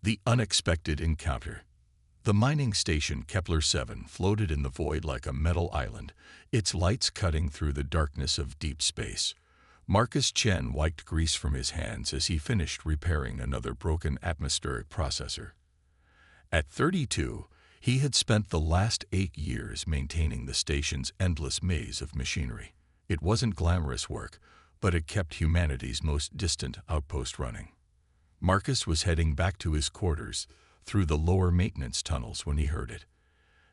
The unexpected encounter. The mining station Kepler-7 floated in the void like a metal island, its lights cutting through the darkness of deep space. Marcus Chen wiped grease from his hands as he finished repairing another broken atmospheric processor. At 32, he had spent the last 8 years maintaining the station's endless maze of machinery. It wasn't glamorous work, but it kept humanity's most distant outpost running. Marcus was heading back to his quarters through the lower maintenance tunnels when he heard it.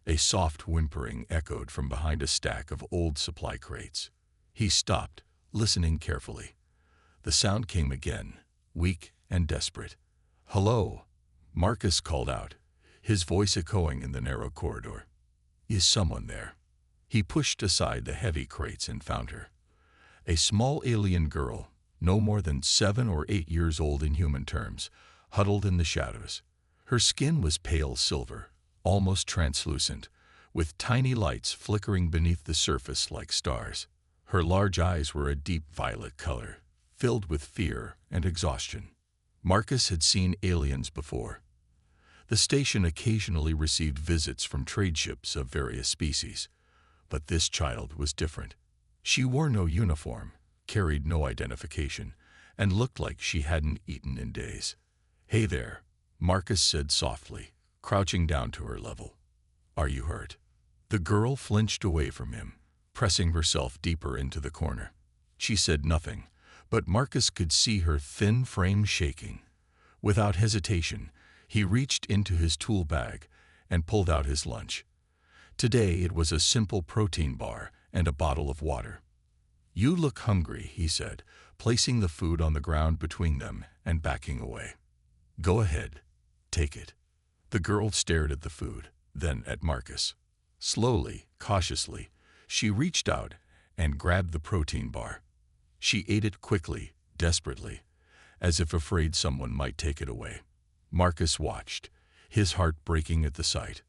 A soft whimpering echoed from behind a stack of old supply crates. He stopped, listening carefully. The sound came again, weak and desperate. "Hello," Marcus called out, his voice echoing in the narrow corridor. "Is someone there?" He pushed aside the heavy crates and found her. A small alien girl, no more than 7 or 8 years old in human terms, huddled in the shadows. Her skin was pale silver, almost translucent, with tiny lights flickering beneath the surface like stars. Her large eyes were a deep violet color, filled with fear and exhaustion. Marcus had seen aliens before. The station occasionally received visits from trade ships of various species, but this child was different. She wore no uniform, carried no identification, and looked like she hadn't eaten in days. "Hey there," Marcus said softly, crouching down to her level. "Are you hurt?" The girl flinched away from him, pressing herself deeper into the corner. She said nothing, but Marcus could see her thin frame shaking. Without hesitation, he reached into his tool bag and pulled out his lunch. Today it was a simple protein bar and a bottle of water. "You look hungry," he said, placing the food on the ground between them and backing away. "Go ahead, take it." The girl stared at the food, then at Marcus. Slowly, cautiously, she reached out and grabbed the protein bar. She ate it quickly, desperately, as if afraid someone might take it away. Marcus watched, his heart breaking at the sight.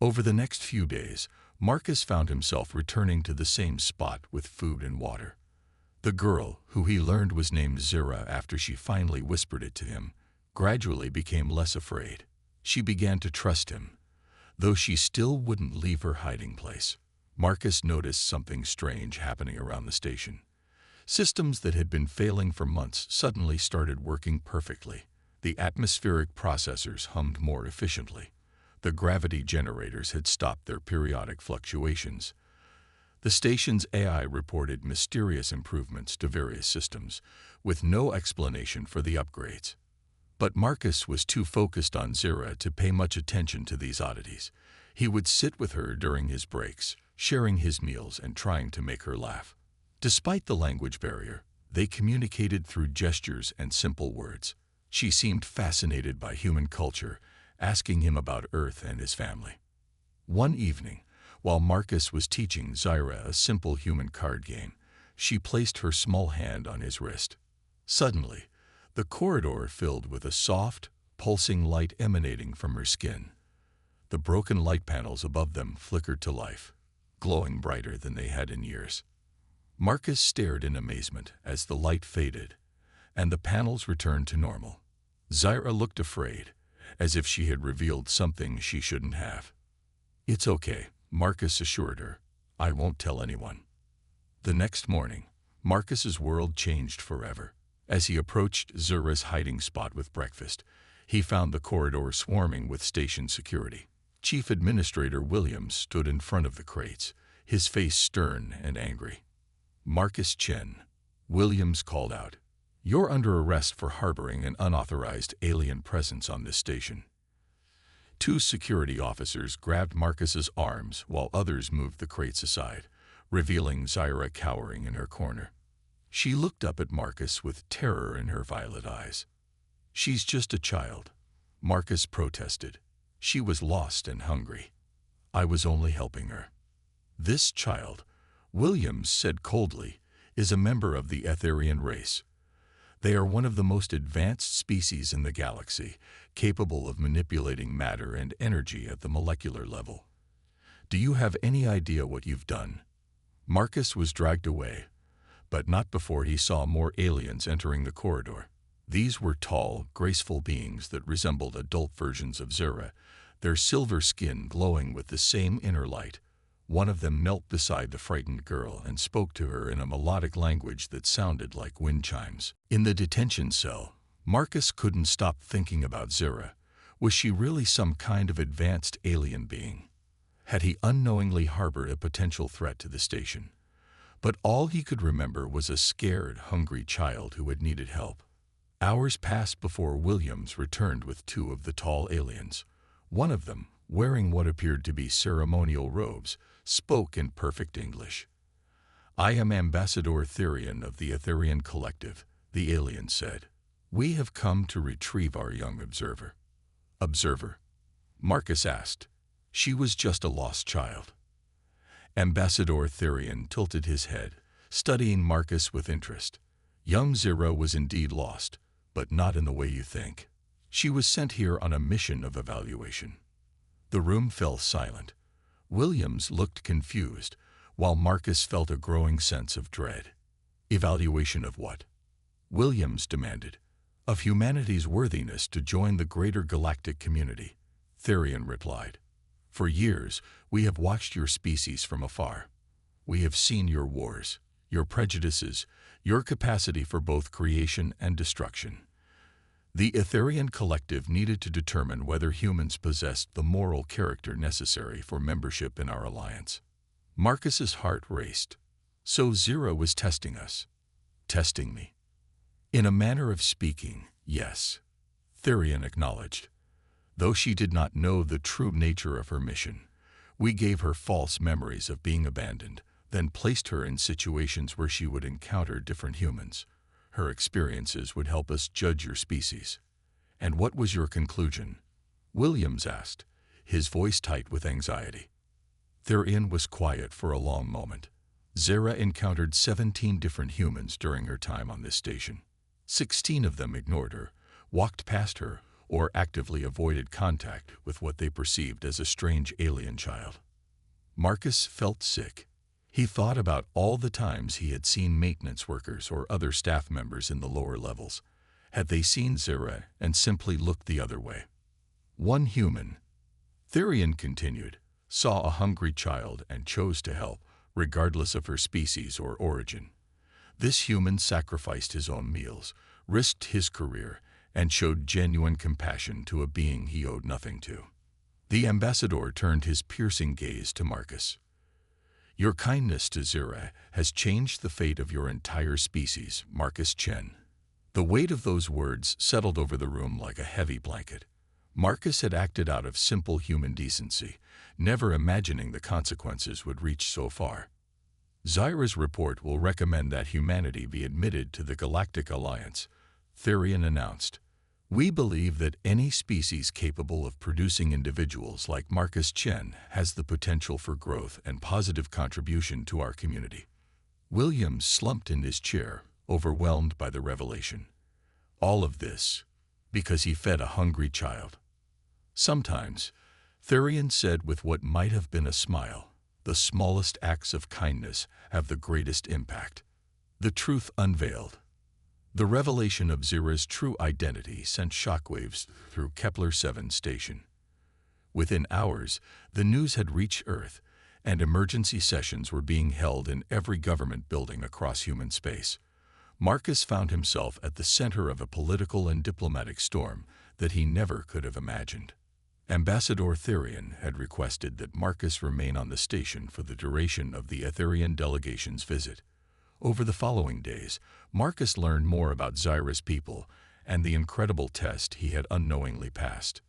Over the next few days, Marcus found himself returning to the same spot with food and water. The girl, who he learned was named Zira after she finally whispered it to him, gradually became less afraid. She began to trust him, though she still wouldn't leave her hiding place. Marcus noticed something strange happening around the station. Systems that had been failing for months suddenly started working perfectly. The atmospheric processors hummed more efficiently. The gravity generators had stopped their periodic fluctuations. The station's AI reported mysterious improvements to various systems, with no explanation for the upgrades. But Marcus was too focused on Zira to pay much attention to these oddities. He would sit with her during his breaks, sharing his meals and trying to make her laugh. Despite the language barrier, they communicated through gestures and simple words. She seemed fascinated by human culture, asking him about Earth and his family. One evening, while Marcus was teaching Zira a simple human card game, she placed her small hand on his wrist. Suddenly, the corridor filled with a soft, pulsing light emanating from her skin. The broken light panels above them flickered to life, glowing brighter than they had in years. Marcus stared in amazement as the light faded, and the panels returned to normal. Zira looked afraid, as if she had revealed something she shouldn't have. "It's okay," Marcus assured her. "I won't tell anyone." The next morning, Marcus's world changed forever. As he approached Zira's hiding spot with breakfast, he found the corridor swarming with station security. Chief Administrator Williams stood in front of the crates, his face stern and angry. "Marcus Chen," Williams called out, "you're under arrest for harboring an unauthorized alien presence on this station." 2 security officers grabbed Marcus's arms while others moved the crates aside, revealing Zira cowering in her corner. She looked up at Marcus with terror in her violet eyes. "She's just a child," Marcus protested. "She was lost and hungry. I was only helping her." "This child," Williams said coldly, "is a member of the Etherian race. They are one of the most advanced species in the galaxy, capable of manipulating matter and energy at the molecular level. Do you have any idea what you've done?" Marcus was dragged away, but not before he saw more aliens entering the corridor. These were tall, graceful beings that resembled adult versions of Zira, their silver skin glowing with the same inner light. One of them knelt beside the frightened girl and spoke to her in a melodic language that sounded like wind chimes. In the detention cell, Marcus couldn't stop thinking about Zira. Was she really some kind of advanced alien being? Had he unknowingly harbored a potential threat to the station? But all he could remember was a scared, hungry child who had needed help. Hours passed before Williams returned with two of the tall aliens. One of them, wearing what appeared to be ceremonial robes, spoke in perfect English. "I am Ambassador Therian of the Etherian Collective," the alien said. "We have come to retrieve our young observer." "Observer?" Marcus asked. "She was just a lost child." Ambassador Therian tilted his head, studying Marcus with interest. "Young Zira was indeed lost, but not in the way you think. She was sent here on a mission of evaluation." The room fell silent. Williams looked confused, while Marcus felt a growing sense of dread. "Evaluation of what?" Williams demanded. "Of humanity's worthiness to join the greater galactic community," Therian replied. "For years, we have watched your species from afar. We have seen your wars, your prejudices, your capacity for both creation and destruction. The Etherian Collective needed to determine whether humans possessed the moral character necessary for membership in our alliance." Marcus's heart raced. So Zira was testing us. Testing me. In a manner of speaking, yes, Therian acknowledged. Though she did not know the true nature of her mission, we gave her false memories of being abandoned, then placed her in situations where she would encounter different humans. Her experiences would help us judge your species. "And what was your conclusion?" Williams asked, his voice tight with anxiety. Therian was quiet for a long moment. Zira encountered 17 different humans during her time on this station. 16 of them ignored her, walked past her, or actively avoided contact with what they perceived as a strange alien child. Marcus felt sick. He thought about all the times he had seen maintenance workers or other staff members in the lower levels. Had they seen Zira and simply looked the other way? One human, Therian continued, saw a hungry child and chose to help, regardless of her species or origin. This human sacrificed his own meals, risked his career, and showed genuine compassion to a being he owed nothing to. The ambassador turned his piercing gaze to Marcus. "Your kindness to Zira has changed the fate of your entire species, Marcus Chen." The weight of those words settled over the room like a heavy blanket. Marcus had acted out of simple human decency, never imagining the consequences would reach so far. "Zira's report will recommend that humanity be admitted to the Galactic Alliance," Therian announced. "We believe that any species capable of producing individuals like Marcus Chen has the potential for growth and positive contribution to our community." Williams slumped in his chair, overwhelmed by the revelation. All of this because he fed a hungry child. Sometimes, Therian said with what might have been a smile, the smallest acts of kindness have the greatest impact. The truth unveiled. The revelation of Zira's true identity sent shockwaves through Kepler-7 station. Within hours, the news had reached Earth, and emergency sessions were being held in every government building across human space. Marcus found himself at the center of a political and diplomatic storm that he never could have imagined. Ambassador Therian had requested that Marcus remain on the station for the duration of the Etherian delegation's visit. Over the following days, Marcus learned more about Zira's people and the incredible test he had unknowingly passed.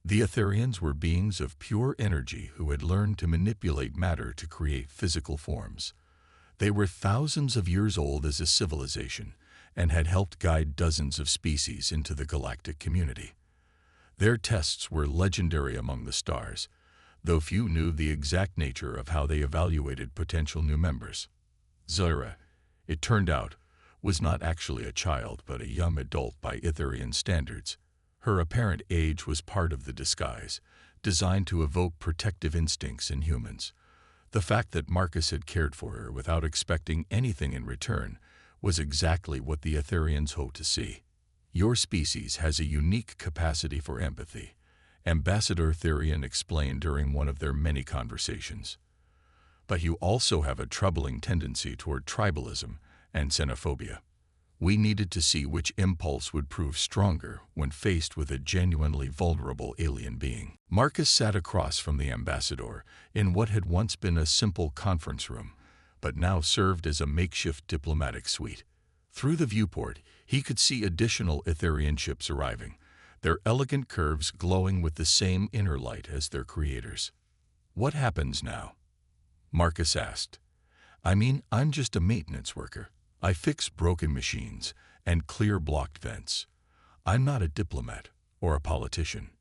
The Etherians were beings of pure energy who had learned to manipulate matter to create physical forms. They were thousands of years old as a civilization and had helped guide dozens of species into the galactic community. Their tests were legendary among the stars, though few knew the exact nature of how they evaluated potential new members. Zira, it turned out, was not actually a child but a young adult by Etherian standards. Her apparent age was part of the disguise, designed to evoke protective instincts in humans. The fact that Marcus had cared for her without expecting anything in return was exactly what the Etherians hoped to see. Your species has a unique capacity for empathy, Ambassador Therian explained during one of their many conversations. But you also have a troubling tendency toward tribalism and xenophobia. We needed to see which impulse would prove stronger when faced with a genuinely vulnerable alien being. Marcus sat across from the ambassador in what had once been a simple conference room, but now served as a makeshift diplomatic suite. Through the viewport, he could see additional Etherian ships arriving, their elegant curves glowing with the same inner light as their creators. "What happens now?" Marcus asked. I'm just a maintenance worker. I fix broken machines and clear blocked vents. I'm not a diplomat or a politician."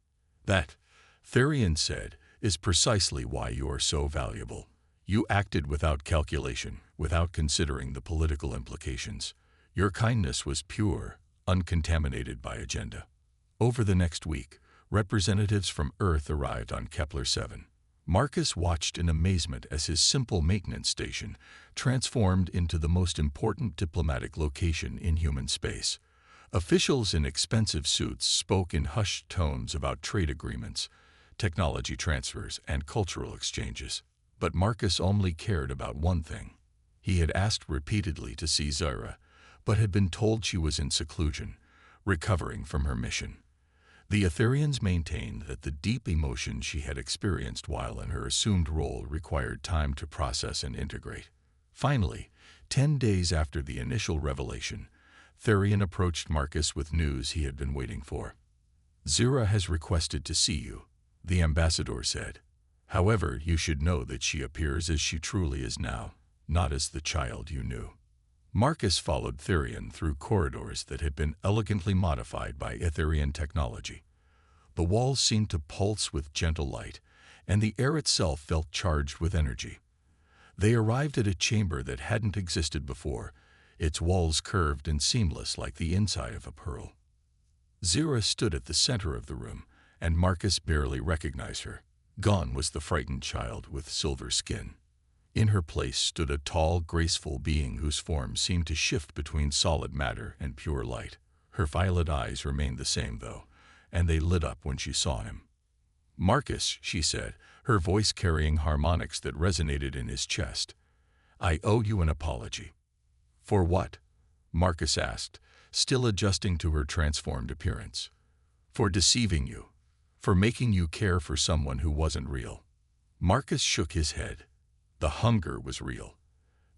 "That," Therian said, "is precisely why you are so valuable. You acted without calculation, without considering the political implications. Your kindness was pure, uncontaminated by agenda." Over the next week, representatives from Earth arrived on Kepler-7. Marcus watched in amazement as his simple maintenance station transformed into the most important diplomatic location in human space. Officials in expensive suits spoke in hushed tones about trade agreements, technology transfers, and cultural exchanges. But Marcus only cared about one thing. He had asked repeatedly to see Zyra, but had been told she was in seclusion, recovering from her mission. The Etherians maintained that the deep emotion she had experienced while in her assumed role required time to process and integrate. Finally, 10 days after the initial revelation, Therian approached Marcus with news he had been waiting for. "Zyra has requested to see you," the ambassador said. "However, you should know that she appears as she truly is now, not as the child you knew." Marcus followed Therian through corridors that had been elegantly modified by Etherian technology. The walls seemed to pulse with gentle light, and the air itself felt charged with energy. They arrived at a chamber that hadn't existed before, its walls curved and seamless like the inside of a pearl. Zyra stood at the center of the room, and Marcus barely recognized her. Gone was the frightened child with silver skin. In her place stood a tall, graceful being whose form seemed to shift between solid matter and pure light. Her violet eyes remained the same, though, and they lit up when she saw him. "Marcus," she said, her voice carrying harmonics that resonated in his chest. "I owe you an apology." "For what?" Marcus asked, still adjusting to her transformed appearance. "For deceiving you. For making you care for someone who wasn't real." Marcus shook his head. The hunger was real.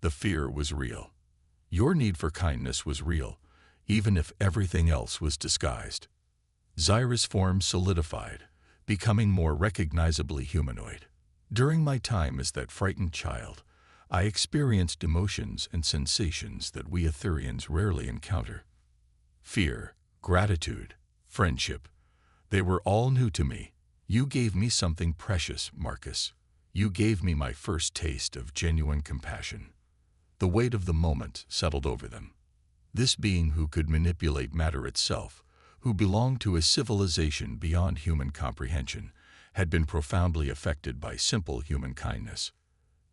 The fear was real. Your need for kindness was real, even if everything else was disguised. Zyra's form solidified, becoming more recognizably humanoid. "During my time as that frightened child, I experienced emotions and sensations that we Etherians rarely encounter. Fear, gratitude, friendship. They were all new to me. You gave me something precious, Marcus. You gave me my first taste of genuine compassion." The weight of the moment settled over them. This being who could manipulate matter itself, who belonged to a civilization beyond human comprehension, had been profoundly affected by simple human kindness.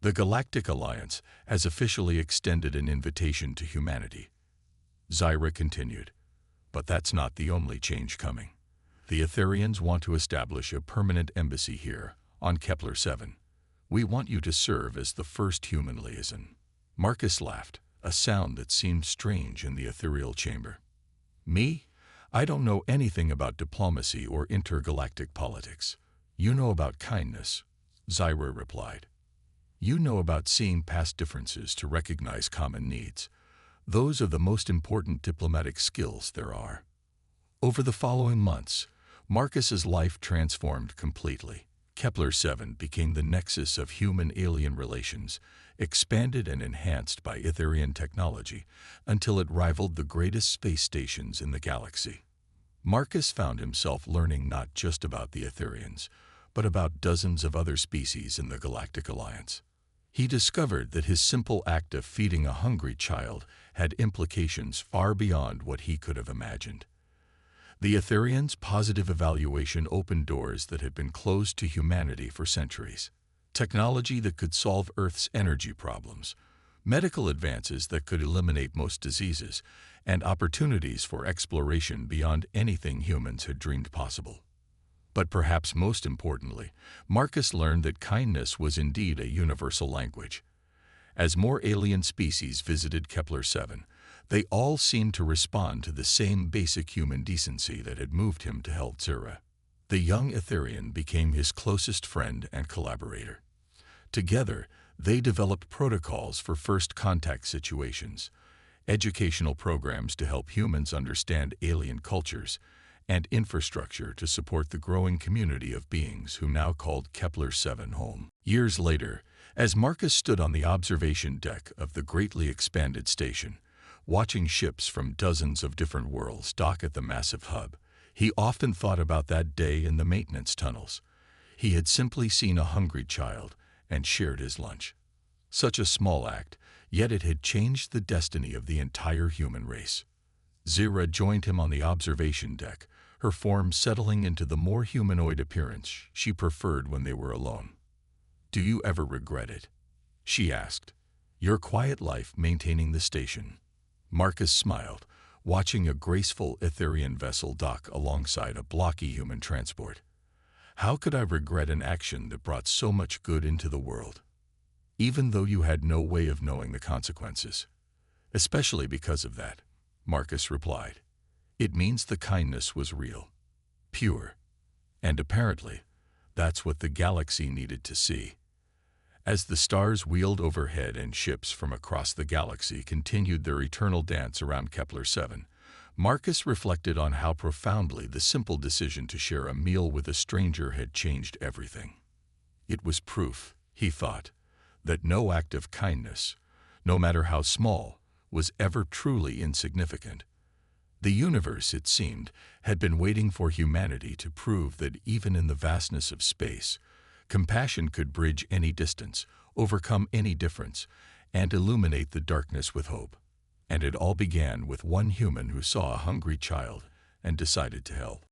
The Galactic Alliance has officially extended an invitation to humanity. Zyra continued, "But that's not the only change coming. The Etherians want to establish a permanent embassy here, on Kepler-7. We want you to serve as the first human liaison." Marcus laughed, a sound that seemed strange in the ethereal chamber. "Me? I don't know anything about diplomacy or intergalactic politics. You know about kindness," Zyra replied. "You know about seeing past differences to recognize common needs. Those are the most important diplomatic skills there are." Over the following months, Marcus's life transformed completely. Kepler-7 became the nexus of human-alien relations, expanded and enhanced by Etherian technology until it rivaled the greatest space stations in the galaxy. Marcus found himself learning not just about the Etherians, but about dozens of other species in the Galactic Alliance. He discovered that his simple act of feeding a hungry child had implications far beyond what he could have imagined. The Etherians' positive evaluation opened doors that had been closed to humanity for centuries. Technology that could solve Earth's energy problems, medical advances that could eliminate most diseases, and opportunities for exploration beyond anything humans had dreamed possible. But perhaps most importantly, Marcus learned that kindness was indeed a universal language. As more alien species visited Kepler-7, they all seemed to respond to the same basic human decency that had moved him to help Zira. The young Etherian became his closest friend and collaborator. Together, they developed protocols for first contact situations, educational programs to help humans understand alien cultures, and infrastructure to support the growing community of beings who now called Kepler-7 home. Years later, as Marcus stood on the observation deck of the greatly expanded station, watching ships from dozens of different worlds dock at the massive hub, he often thought about that day in the maintenance tunnels. He had simply seen a hungry child and shared his lunch. Such a small act, yet it had changed the destiny of the entire human race. Zira joined him on the observation deck, her form settling into the more humanoid appearance she preferred when they were alone. "Do you ever regret it?" she asked. "Your quiet life maintaining the station." Marcus smiled, watching a graceful Etherian vessel dock alongside a blocky human transport. "How could I regret an action that brought so much good into the world? Even though you had no way of knowing the consequences." "Especially because of that," Marcus replied. "It means the kindness was real, pure, and apparently, that's what the galaxy needed to see." As the stars wheeled overhead and ships from across the galaxy continued their eternal dance around Kepler-7, Marcus reflected on how profoundly the simple decision to share a meal with a stranger had changed everything. It was proof, he thought, that no act of kindness, no matter how small, was ever truly insignificant. The universe, it seemed, had been waiting for humanity to prove that even in the vastness of space, compassion could bridge any distance, overcome any difference, and illuminate the darkness with hope. And it all began with one human who saw a hungry child and decided to help.